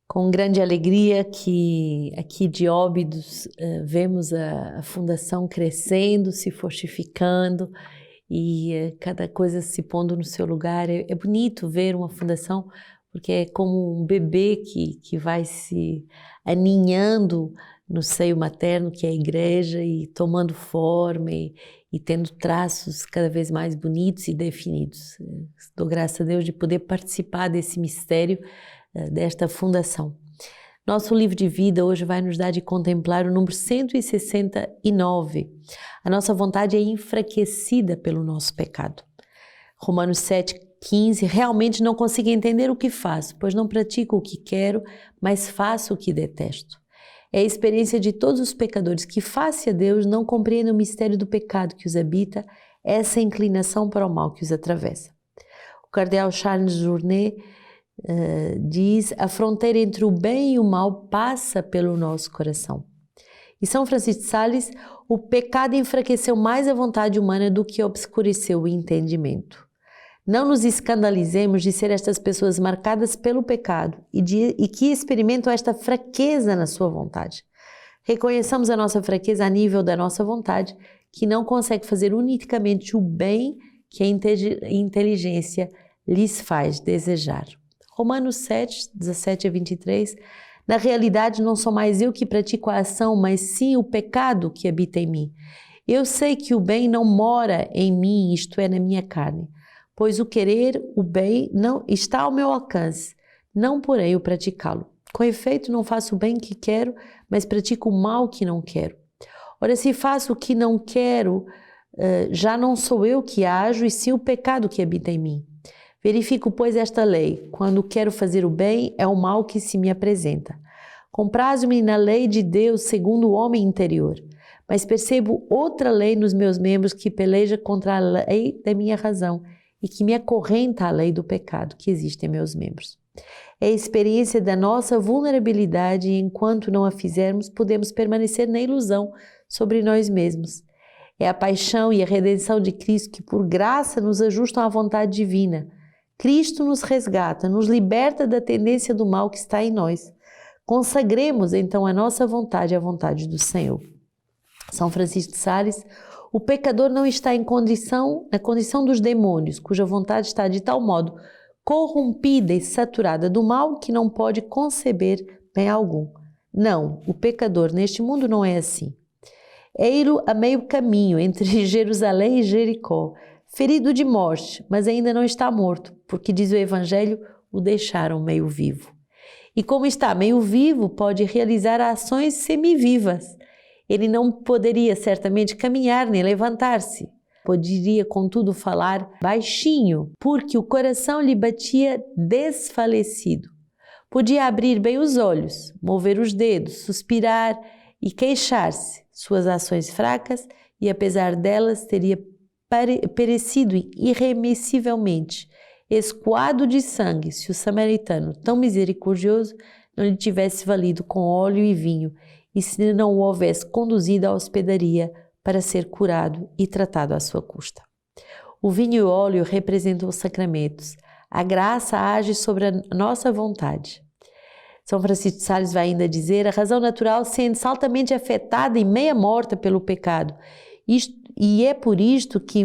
Com grande alegria que aqui de Óbidos vemos a fundação crescendo, se fortificando e cada coisa se pondo no seu lugar. É bonito ver uma fundação porque é como um bebê que vai se aninhando no seio materno, que é a igreja, e tomando forma e tendo traços cada vez mais bonitos e definidos. Dou graças a Deus de poder participar desse mistério desta fundação. Nosso livro de vida hoje vai nos dar de contemplar o número 169. A nossa vontade é enfraquecida pelo nosso pecado. Romanos 7,15, realmente não consigo entender o que faço, pois não pratico o que quero, mas faço o que detesto. É a experiência de todos os pecadores que, face a Deus, não compreendem o mistério do pecado que os habita, essa inclinação para o mal que os atravessa. O cardeal Charles Journet diz: a fronteira entre o bem e o mal passa pelo nosso coração. E São Francisco de Sales: o pecado enfraqueceu mais a vontade humana do que obscureceu o entendimento. Não nos escandalizemos de ser estas pessoas marcadas pelo pecado e que experimentam esta fraqueza na sua vontade. Reconheçamos a nossa fraqueza a nível da nossa vontade, que não consegue fazer unicamente o bem que a inteligência lhes faz desejar. Romanos 7, 17 a 23, na realidade não sou mais eu que pratico a ação, mas sim o pecado que habita em mim. Eu sei que o bem não mora em mim, isto é, na minha carne, pois o querer o bem não está ao meu alcance, não porém o praticá-lo. Com efeito, não faço o bem que quero, mas pratico o mal que não quero. Ora, se faço o que não quero, já não sou eu que ajo, e sim o pecado que habita em mim. Verifico, pois, esta lei: quando quero fazer o bem, é o mal que se me apresenta. Comprazo-me na lei de Deus segundo o homem interior, mas percebo outra lei nos meus membros que peleja contra a lei da minha razão e que me acorrenta à lei do pecado que existe em meus membros. É a experiência da nossa vulnerabilidade e, enquanto não a fizermos, podemos permanecer na ilusão sobre nós mesmos. É a paixão e a redenção de Cristo que, por graça, nos ajustam à vontade divina. Cristo nos resgata, nos liberta da tendência do mal que está em nós. Consagremos então a nossa vontade à vontade do Senhor. São Francisco de Sales: o pecador não está na condição dos demônios, cuja vontade está de tal modo corrompida e saturada do mal que não pode conceber bem algum. Não, o pecador neste mundo não é assim. Eiro a meio caminho entre Jerusalém e Jericó, ferido de morte, mas ainda não está morto, porque, diz o Evangelho, o deixaram meio vivo. E como está meio vivo, pode realizar ações semivivas. Ele não poderia certamente caminhar nem levantar-se. Poderia, contudo, falar baixinho, porque o coração lhe batia desfalecido. Podia abrir bem os olhos, mover os dedos, suspirar e queixar-se. Suas ações fracas, e apesar delas, teria perecido irremissivelmente, escoado de sangue, se o samaritano, tão misericordioso, não lhe tivesse valido com óleo e vinho, e se não o houvesse conduzido à hospedaria para ser curado e tratado à sua custa. O vinho e o óleo representam os sacramentos. A graça age sobre a nossa vontade. São Francisco de Sales vai ainda dizer: a razão natural sente-se altamente afetada e meia morta pelo pecado. E é por isto que,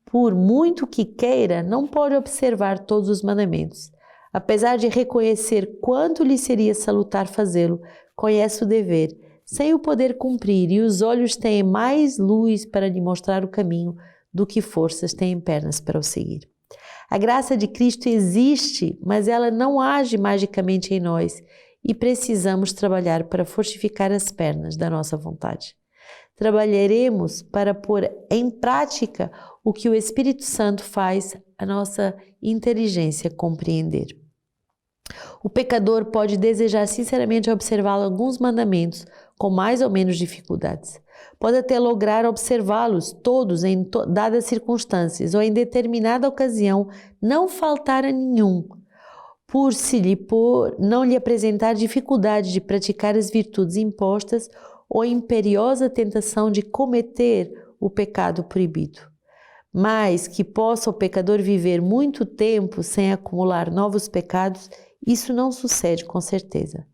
por muito que queira, não pode observar todos os mandamentos. Apesar de reconhecer quanto lhe seria salutar fazê-lo, conhece o dever, sem o poder cumprir, e os olhos têm mais luz para lhe mostrar o caminho do que forças têm pernas para o seguir. A graça de Cristo existe, mas ela não age magicamente em nós e precisamos trabalhar para fortificar as pernas da nossa vontade. Trabalharemos para pôr em prática o que o Espírito Santo faz a nossa inteligência compreender. O pecador pode desejar sinceramente observar alguns mandamentos com mais ou menos dificuldades. Pode até lograr observá-los todos em dadas circunstâncias ou em determinada ocasião não faltar a nenhum, não lhe apresentar dificuldade de praticar as virtudes impostas ou imperiosa tentação de cometer o pecado proibido. Mas que possa o pecador viver muito tempo sem acumular novos pecados, Isso não sucede, com certeza,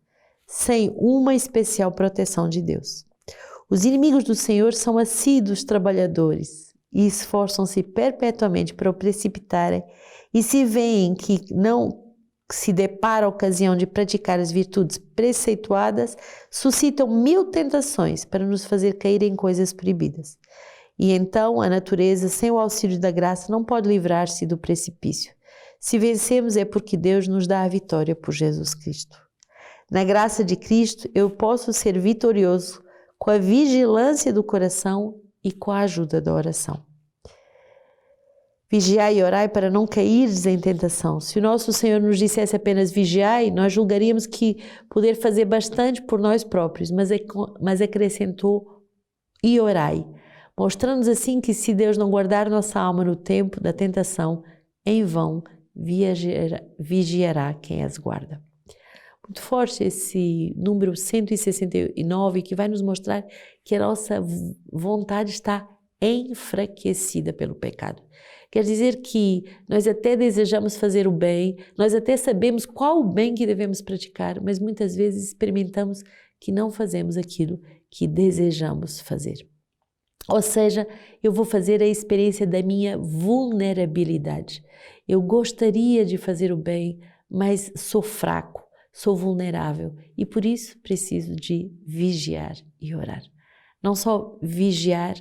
sem uma especial proteção de Deus. Os inimigos do Senhor são assíduos trabalhadores e esforçam-se perpetuamente para o precipitarem, e se veem que não se depara a ocasião de praticar as virtudes preceituadas, suscitam 1000 tentações para nos fazer cair em coisas proibidas. E então a natureza, sem o auxílio da graça, não pode livrar-se do precipício. Se vencemos é porque Deus nos dá a vitória por Jesus Cristo. Na graça de Cristo, eu posso ser vitorioso com a vigilância do coração e com a ajuda da oração. Vigiai e orai para não cairdes em tentação. Se o nosso Senhor nos dissesse apenas vigiai, nós julgaríamos que poder fazer bastante por nós próprios, mas acrescentou e orai, mostrando-nos assim que se Deus não guardar nossa alma no tempo da tentação, em vão vigiará quem as guarda. Muito forte esse número 169, que vai nos mostrar que a nossa vontade está enfraquecida pelo pecado. Quer dizer que nós até desejamos fazer o bem, nós até sabemos qual o bem que devemos praticar, mas muitas vezes experimentamos que não fazemos aquilo que desejamos fazer. Ou seja, eu vou fazer a experiência da minha vulnerabilidade. Eu gostaria de fazer o bem, mas sou fraco, sou vulnerável e por isso preciso de vigiar e orar. Não só vigiar,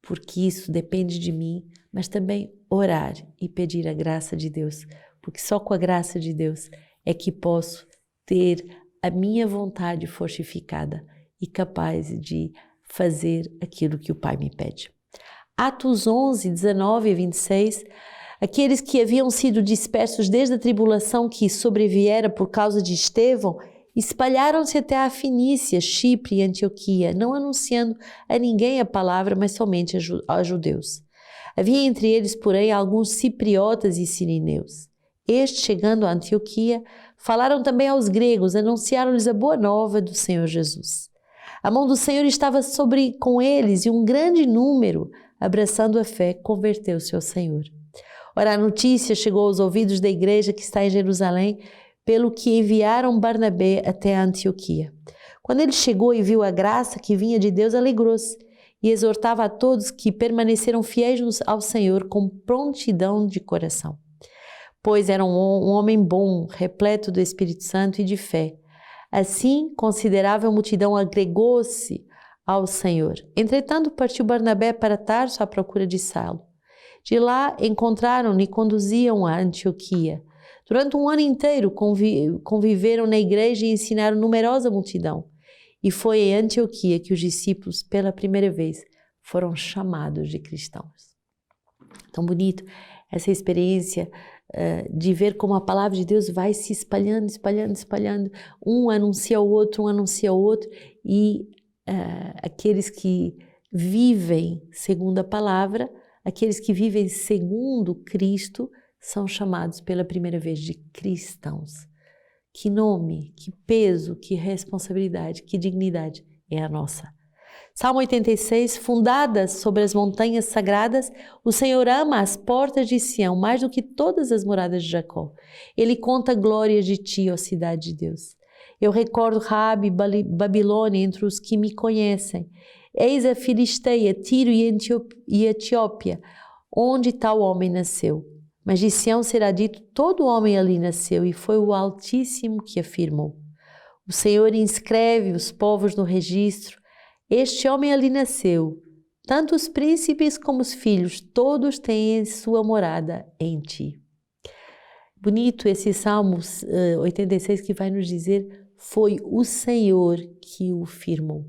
porque isso depende de mim, mas também orar e pedir a graça de Deus, porque só com a graça de Deus é que posso ter a minha vontade fortificada e capaz de fazer aquilo que o Pai me pede. Atos 11, 19 e 26, aqueles que haviam sido dispersos desde a tribulação que sobreviera por causa de Estevão, espalharam-se até a Fenícia, Chipre e Antioquia, não anunciando a ninguém a palavra, mas somente a judeus. Havia entre eles, porém, alguns cipriotas e sirineus. Estes, chegando a Antioquia, falaram também aos gregos, anunciaram-lhes a boa nova do Senhor Jesus. A mão do Senhor estava com eles e um grande número, abraçando a fé, converteu-se ao Senhor. Ora, a notícia chegou aos ouvidos da igreja que está em Jerusalém, pelo que enviaram Barnabé até a Antioquia. Quando ele chegou e viu a graça que vinha de Deus, alegrou-se e exortava a todos que permaneceram fiéis ao Senhor com prontidão de coração. Pois era um homem bom, repleto do Espírito Santo e de fé. Assim, considerável multidão agregou-se ao Senhor. Entretanto, partiu Barnabé para Tarso à procura de Saulo. De lá encontraram-no e conduziam a Antioquia. Durante um ano inteiro conviveram na igreja e ensinaram numerosa multidão. E foi em Antioquia que os discípulos, pela primeira vez, foram chamados de cristãos. Tão bonito essa experiência de ver como a palavra de Deus vai se espalhando, espalhando, espalhando. Um anuncia o outro, e aqueles que vivem segundo a palavra, aqueles que vivem segundo Cristo, são chamados pela primeira vez de cristãos. Que nome, que peso, que responsabilidade, que dignidade é a nossa. Salmo 86, fundadas sobre as montanhas sagradas, o Senhor ama as portas de Sião mais do que todas as moradas de Jacó. Ele conta glórias de ti, ó cidade de Deus. Eu recordo Raabe e Babilônia entre os que me conhecem. Eis a Filisteia, Tiro e Etiópia, onde tal homem nasceu. Mas de Sião será dito, todo homem ali nasceu, e foi o Altíssimo que afirmou. O Senhor inscreve os povos no registro. Este homem ali nasceu. Tanto os príncipes como os filhos, todos têm sua morada em ti. Bonito esse Salmo 86 que vai nos dizer, foi o Senhor que o firmou.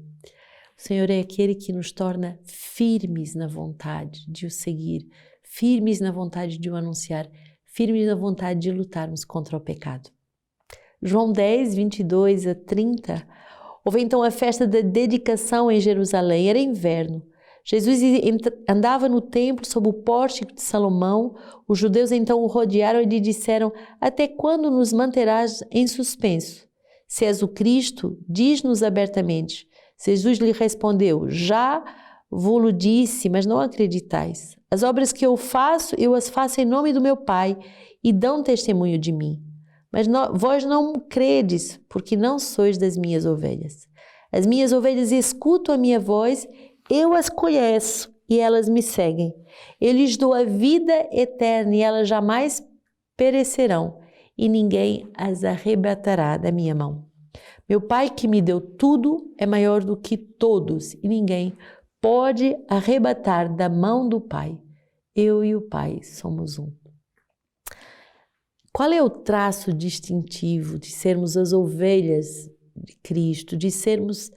O Senhor é aquele que nos torna firmes na vontade de o seguir, firmes na vontade de o anunciar, firmes na vontade de lutarmos contra o pecado. João 10, 22 a 30, houve então a festa da dedicação em Jerusalém, era inverno. Jesus andava no templo sob o pórtico de Salomão, os judeus então o rodearam e lhe disseram, até quando nos manterás em suspenso? Se és o Cristo, diz-nos abertamente. Jesus lhe respondeu, já vou-lo disse, mas não acreditais. As obras que eu as faço em nome do meu Pai e dão testemunho de mim. Mas vós não credes, porque não sois das minhas ovelhas. As minhas ovelhas escutam a minha voz, eu as conheço e elas me seguem. Eu lhes dou a vida eterna e elas jamais perecerão, e ninguém as arrebatará da minha mão. Meu Pai que me deu tudo é maior do que todos, e ninguém pode arrebatar da mão do Pai. Eu e o Pai somos um. Qual é o traço distintivo de sermos as ovelhas de Cristo, de sermos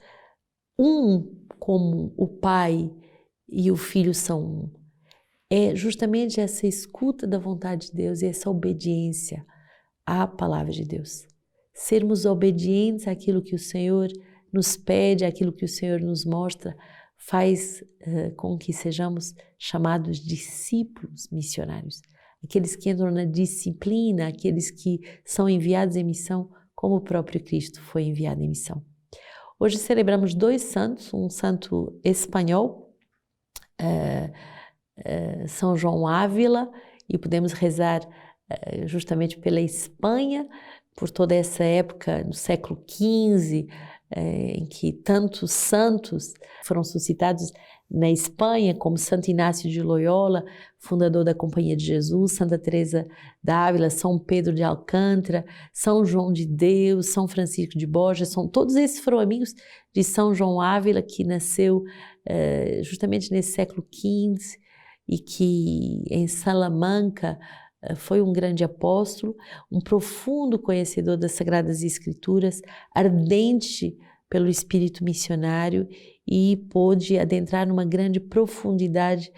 um como o Pai e o Filho são um? É justamente essa escuta da vontade de Deus e essa obediência à palavra de Deus. Sermos obedientes àquilo que o Senhor nos pede, àquilo que o Senhor nos mostra, faz com que sejamos chamados discípulos missionários. Aqueles que entram na disciplina, aqueles que são enviados em missão, como o próprio Cristo foi enviado em missão. Hoje celebramos 2 santos, um santo espanhol, São João Ávila, e podemos rezar justamente pela Espanha, por toda essa época, no século XV, em que tantos santos foram suscitados na Espanha, como Santo Inácio de Loyola, fundador da Companhia de Jesus, Santa Teresa d'Ávila, São Pedro de Alcântara, São João de Deus, São Francisco de Borja, todos esses foram amigos de São João Ávila, que nasceu justamente nesse século XV e que em Salamanca foi um grande apóstolo, um profundo conhecedor das Sagradas Escrituras, ardente pelo espírito missionário, e pôde adentrar numa grande profundidade,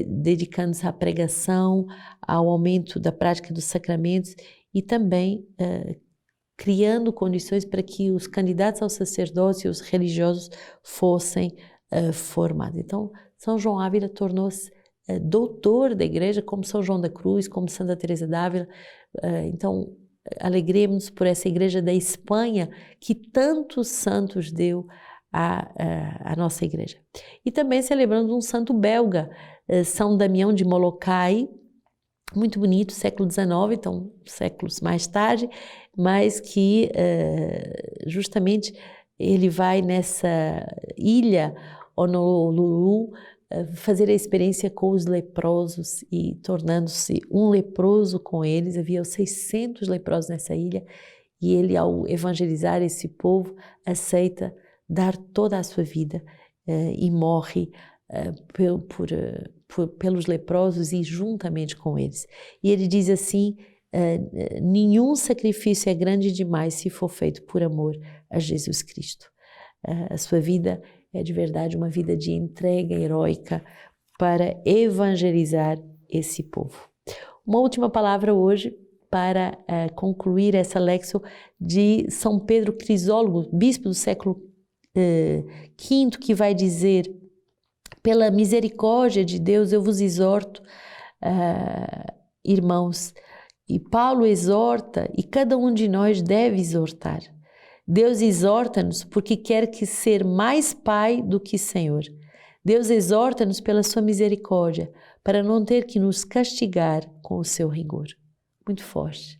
dedicando-se à pregação, ao aumento da prática dos sacramentos e também criando condições para que os candidatos ao sacerdócio e os religiosos fossem formados. Então, São João Ávila tornou-se doutor da igreja, como São João da Cruz, como Santa Teresa d'Ávila. Então, alegremos-nos por essa igreja da Espanha que tantos santos deu à nossa igreja. E também celebramos um santo belga, São Damião de Molokai, muito bonito, século XIX, então séculos mais tarde, mas que justamente ele vai nessa ilha Honolulu fazer a experiência com os leprosos e tornando-se um leproso com eles. Havia 600 leprosos nessa ilha e ele, ao evangelizar esse povo, aceita dar toda a sua vida e morre pelos leprosos e juntamente com eles. E ele diz assim: nenhum sacrifício é grande demais se for feito por amor a Jesus Cristo. A sua vida é de verdade uma vida de entrega heróica para evangelizar esse povo. Uma última palavra hoje para concluir essa lexio de São Pedro Crisólogo, bispo do século V, que vai dizer: pela misericórdia de Deus eu vos exorto, irmãos. E Paulo exorta, e cada um de nós deve exortar. Deus exorta-nos porque quer que ser mais Pai do que Senhor. Deus exorta-nos pela sua misericórdia, para não ter que nos castigar com o seu rigor. Muito forte.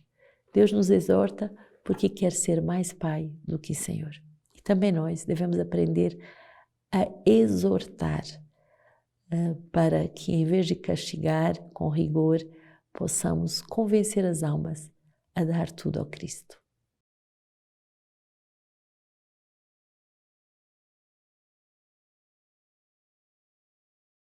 Deus nos exorta porque quer ser mais Pai do que Senhor. E também nós devemos aprender a exortar, para que, em vez de castigar com rigor, possamos convencer as almas a dar tudo ao Cristo.